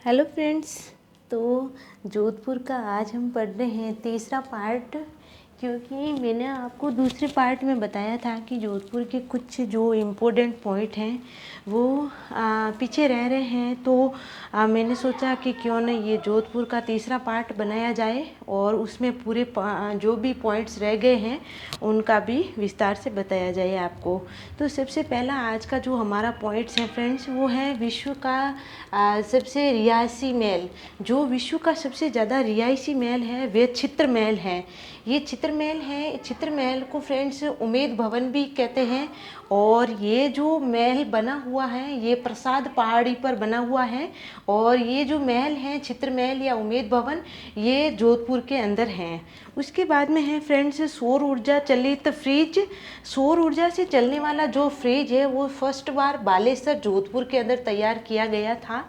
Hello friends. तो जोधपुर का आज हम पढ़ रहे हैं तीसरा पार्ट, क्योंकि मैंने आपको दूसरे पार्ट में बताया था कि जोधपुर के कुछ जो इम्पोर्टेंट पॉइंट हैं वो पीछे रह रहे हैं। तो मैंने सोचा कि क्यों न ये जोधपुर का तीसरा पार्ट बनाया जाए और उसमें पूरे जो भी पॉइंट्स रह गए हैं उनका भी विस्तार से बताया जाए आपको। तो सबसे पहला आज का जो हमारा पॉइंट्स है फ्रेंड्स, वो है विश्व का सबसे रिहायशी महल। जो विश्व का सबसे ज़्यादा रिहायशी महल है वह चित्र महल है। ये चित्र महल है। चित्र महल को फ्रेंड्स उम्मेद भवन भी कहते हैं। और ये जो महल बना हुआ है ये प्रसाद पहाड़ी पर बना हुआ है। और ये जो महल है चित्र महल या उम्मेद भवन, ये जोधपुर के अंदर हैं। उसके बाद में है फ्रेंड्स सौर ऊर्जा चलित फ्रिज। सौर ऊर्जा से चलने वाला जो फ्रिज है वो फर्स्ट बार बालेश्वर जोधपुर के अंदर तैयार किया गया था।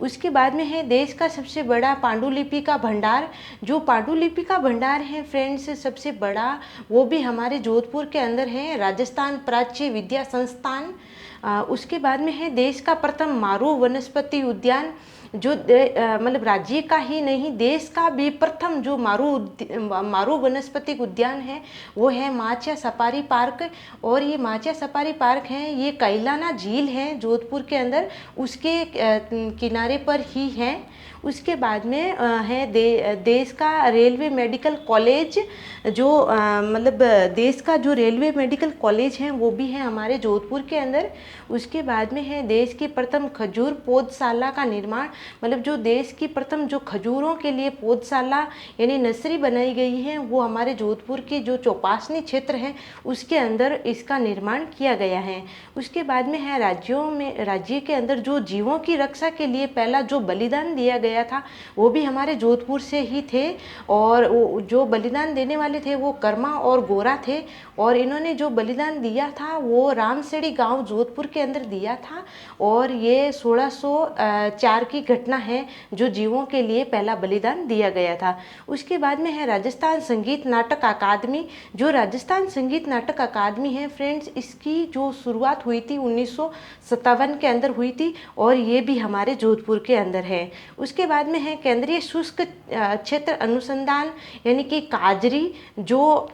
उसके बाद में है देश का सबसे बड़ा पांडुलिपि का भंडार। जो पांडुलिपि का भंडार है फ्रेंड्स सबसे बड़ा, वो भी हमारे जोधपुर के अंदर है, राजस्थान प्राच्य विद्या संस्थान। उसके बाद में है देश का प्रथम मारू वनस्पति उद्यान। जो मतलब राज्य का ही नहीं देश का भी प्रथम जो मारू वनस्पति उद्यान है वो है माचिया सफारी पार्क। और ये माचिया सफारी पार्क है, ये कैलाना झील है जोधपुर के अंदर, उसके किनारे पर ही है। उसके बाद में है देश का रेलवे मेडिकल कॉलेज। जो मतलब देश का जो रेलवे मेडिकल कॉलेज है वो भी है हमारे जोधपुर के अंदर। उसके बाद में है देश की प्रथम खजूर पौधशाला का निर्माण। मतलब जो देश की प्रथम जो खजूरों के लिए पौधशाला यानी नर्सरी बनाई गई है वो हमारे जोधपुर की जो चौपासनी क्षेत्र है उसके अंदर इसका निर्माण किया गया है। उसके बाद में है राज्य के अंदर जो जीवों की रक्षा के लिए पहला जो बलिदान दिया गया था वो भी हमारे जोधपुर से ही थे। और जो बलिदान देने वाले थे वो कर्मा और गोरा थे। और इन्होंने जो बलिदान दिया था वो रामसेड़ी गांव जोधपुर के अंदर दिया था। और ये 1604 की घटना है जो जीवों के लिए पहला बलिदान दिया गया था। उसके बाद में है राजस्थान संगीत नाटक अकादमी। जो राजस्थान संगीत नाटक अकादमी है फ्रेंड्स, इसकी जो शुरुआत हुई थी 1957 के अंदर हुई थी और ये भी हमारे जोधपुर के अंदर है। उसके बाद में है केंद्रीय शुष्क क्षेत्र अनुसंधान यानी कि काजरी। जो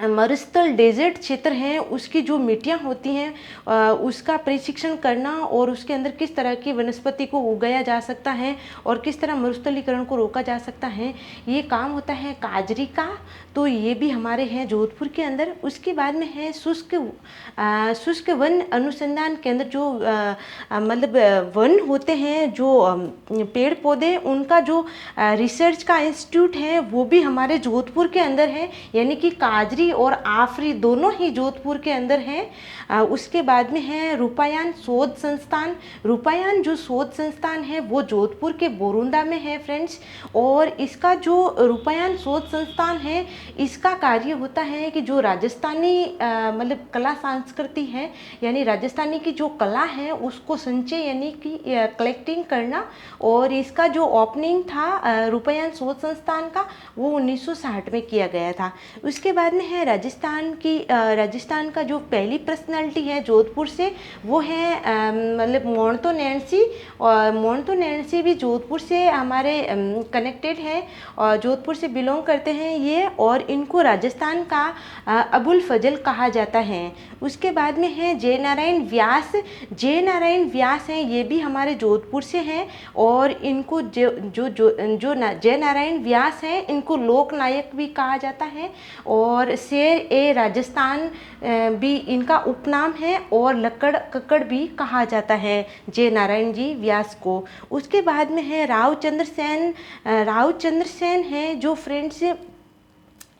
मरुस्थल डेजर्ट क्षेत्र हैं उसकी जो मिट्टियाँ होती हैं उसका प्रशिक्षण करना और उसके अंदर किस तरह की वनस्पति को उगाया जा सकता है और किस तरह मरुस्थलीकरण को रोका जा सकता है, ये काम होता है काजरी का। तो ये भी हमारे हैं जोधपुर के अंदर। उसके बाद में है शुष्क वन अनुसंधान केंद्र। जो मतलब वन होते हैं जो पेड़ पौधे, उनका जो रिसर्च का इंस्टीट्यूट है वो भी हमारे जोधपुर के अंदर है, यानी कि काजरी और आफरी दोनों ही जोधपुर के अंदर हैं। उसके बाद में है रूपायन शोध संस्थान। रूपायन जो शोध संस्थान है वो जोधपुर के बोरुंदा में है फ्रेंड्स। और इसका जो रूपायन शोध संस्थान है इसका कार्य होता है कि जो राजस्थानी मतलब कला संस्कृति है यानी राजस्थानी की जो कला है उसको संचय यानी कि कलेक्टिंग करना। और इसका जो ओपनिंग था रूपायन शोध संस्थान का वो 1960 में किया गया था। उसके बाद में है राजस्थान का जो पहली पर्सनालिटी है जोधपुर से वो है मतलब मोंटो नैन्सी। और मोंटो नैन्सी भी जोधपुर से हमारे कनेक्टेड है और जोधपुर से बिलोंग करते हैं ये। और इनको राजस्थान का अबुल फजल कहा जाता है। उसके बाद में है जय नारायण व्यास। जय नारायण व्यास हैं, ये भी हमारे जोधपुर से हैं। और इनको जो जय नारायण व्यास हैं इनको लोक नायक भी कहा जाता है। और शेर ए राजस्थान भी इनका उपनाम है और लक्कड़ कक्कड़ भी कहा जाता है जय नारायण जी व्यास को। उसके बाद में है रावचंद्र सेन। रावचंद्र सेन है जो फ्रेंड्स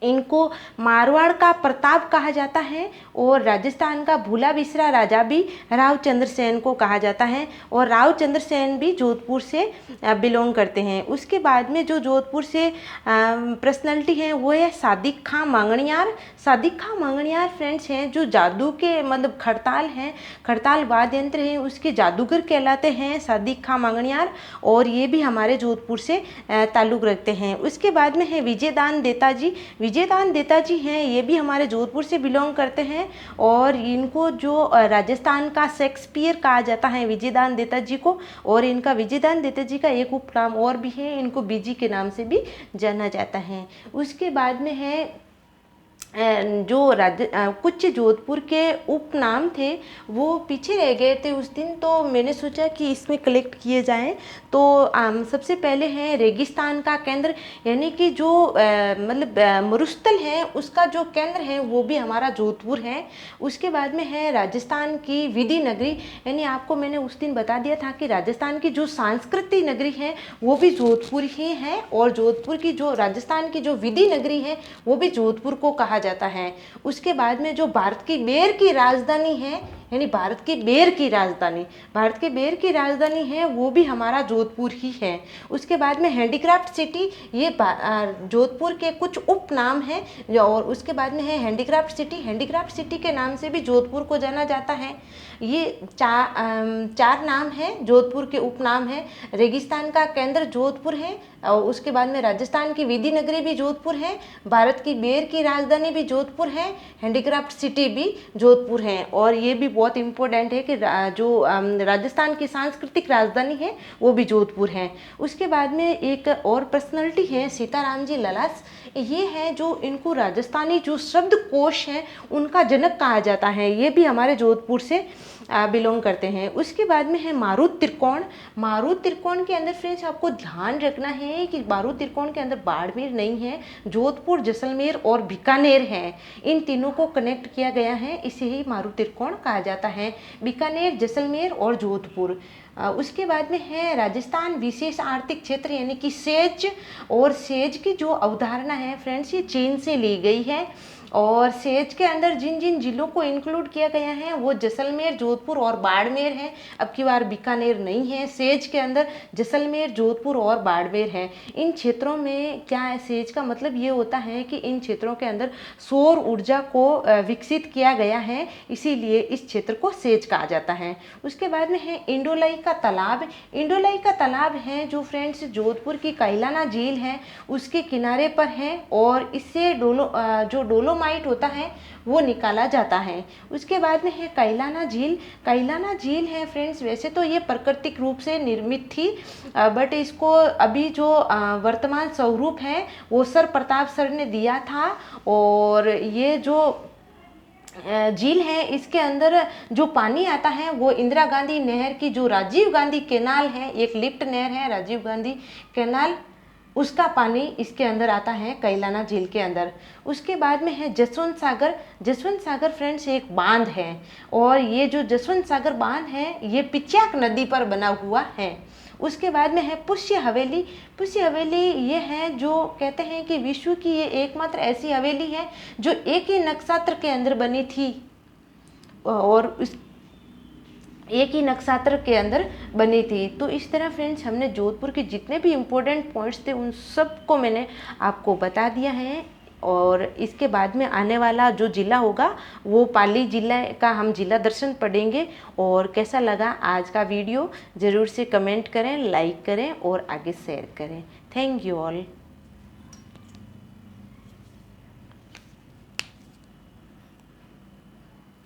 इनको मारवाड़ का प्रताप कहा जाता है और राजस्थान का भूला बिसरा राजा भी रावचंद्र सेन को कहा जाता है। और रावचंद्र सेन भी जोधपुर से बिलोंग करते हैं। उसके बाद में जो जोधपुर से पर्सनैलिटी है वो है सादिक खां मांगणियार। सादिक खां मांगणियार फ्रेंड्स हैं जो जादू के मतलब खड़ताल हैं, खड़ताल वाद्य यंत्र हैं उसके जादूगर कहलाते हैं सादिक खां मांगणियार। और ये भी हमारे जोधपुर से ताल्लुक़ रखते हैं। उसके बाद में है विजयदान देता जी। विजयदान देता जी हैं, ये भी हमारे जोधपुर से बिलोंग करते हैं और इनको जो राजस्थान का शेक्सपियर कहा जाता है विजयदान देता जी को। और इनका विजयदान देता जी का एक उपनाम और भी है, इनको बीजी के नाम से भी जाना जाता है। उसके बाद में है जो कुछ जोधपुर के उपनाम थे वो पीछे रह गए थे उस दिन, तो मैंने सोचा कि इसमें कलेक्ट किए जाएं। तो सबसे पहले है रेगिस्तान का केंद्र, यानी कि जो मतलब मरुस्थल है उसका जो केंद्र है वो भी हमारा जोधपुर है। उसके बाद में है राजस्थान की विधि नगरी, यानी आपको मैंने उस दिन बता दिया था कि राजस्थान की जो सांस्कृतिक नगरी है वो भी जोधपुर ही है, और जोधपुर की जो राजस्थान की जो विधि नगरी है वो भी जोधपुर को कहा जाता है। उसके बाद में जो भारत की बेर की राजधानी है, यानी भारत की बेर की राजधानी है वो भी हमारा जोधपुर ही है। उसके बाद में हैंडीक्राफ्ट सिटी, ये जोधपुर के कुछ उपनाम हैं। और उसके बाद में है हैंडीक्राफ्ट सिटी के नाम से भी जोधपुर को जाना जाता है। ये चार नाम हैं, जोधपुर के उपनाम हैं। रेगिस्तान का केंद्र जोधपुर है, और उसके बाद में राजस्थान की विधि नगरी भी जोधपुर है, भारत की बेर की राजधानी भी जोधपुर है, हैंडीक्राफ्ट सिटी भी जोधपुर है। और ये भी बहुत इम्पोर्टेंट है कि जो राजस्थान की सांस्कृतिक राजधानी है वो भी जोधपुर है। उसके बाद में एक और पर्सनैलिटी है सीताराम जी ललास, ये है जो इनको राजस्थानी जो शब्दकोश है उनका जनक कहा जाता है, ये भी हमारे जोधपुर से बिलोंग करते हैं। उसके बाद में है मारुत त्रिकोण के अंदर फ्रेंड्स आपको ध्यान रखना है कि मारुत त्रिकोण के अंदर बाड़मेर नहीं है, जोधपुर, जैसलमेर और बीकानेर है। इन तीनों को कनेक्ट किया गया है, इसे ही मारुत त्रिकोण कहा जाता है, बीकानेर, जैसलमेर और जोधपुर। उसके बाद में है राजस्थान विशेष आर्थिक क्षेत्र, यानी कि सेज। और सेज की जो अवधारणा है फ्रेंड्स ये चीन से ली गई है। और सेज के अंदर जिन जिन जिलों को इंक्लूड किया गया है वो जैसलमेर, जोधपुर और बाड़मेर है। अब की बार बीकानेर नहीं है। सेज के अंदर जैसलमेर, जोधपुर और बाड़मेर है। इन क्षेत्रों में क्या है, सेज का मतलब ये होता है कि इन क्षेत्रों के अंदर सौर ऊर्जा को विकसित किया गया है, इसीलिए इस क्षेत्र को सेज कहा जाता है। उसके बाद में है इंडोलाई का तालाब है जो फ्रेंड्स जोधपुर की कैलाना झील है उसके किनारे पर है, और इससे जो डोलोमाइट होता है वो निकाला जाता है। उसके बाद में है कैलाना झील है फ्रेंड्स, वैसे तो ये प्राकृतिक रूप से निर्मित थी, बट इसको अभी जो वर्तमान स्वरूप है वो सर प्रताप सर ने दिया था। और ये जो झील है इसके अंदर जो पानी आता है वो इंदिरा गांधी नहर की जो राजीव गांधी कैनाल है, एक लिफ्ट नहर है राजीव गांधी कैनाल, उसका पानी इसके अंदर आता है कैलाना झील के अंदर। उसके बाद में है जसवंत सागर फ्रेंड्स एक बांध है, और ये जो जसवंत सागर बांध है ये पिच्याक नदी पर बना हुआ है। उसके बाद में है पुष्य हवेली ये है जो कहते हैं कि विश्व की ये एकमात्र ऐसी हवेली है जो एक ही नक्षत्र के अंदर बनी थी, और एक ही नक्षत्र के अंदर बनी थी। तो इस तरह फ्रेंड्स हमने जोधपुर के जितने भी इम्पोर्टेंट पॉइंट्स थे उन सब को मैंने आपको बता दिया है। और इसके बाद में आने वाला जो ज़िला होगा वो पाली ज़िला का हम ज़िला दर्शन पढ़ेंगे। और कैसा लगा आज का वीडियो ज़रूर से कमेंट करें, लाइक करें और आगे शेयर करें। Thank you all.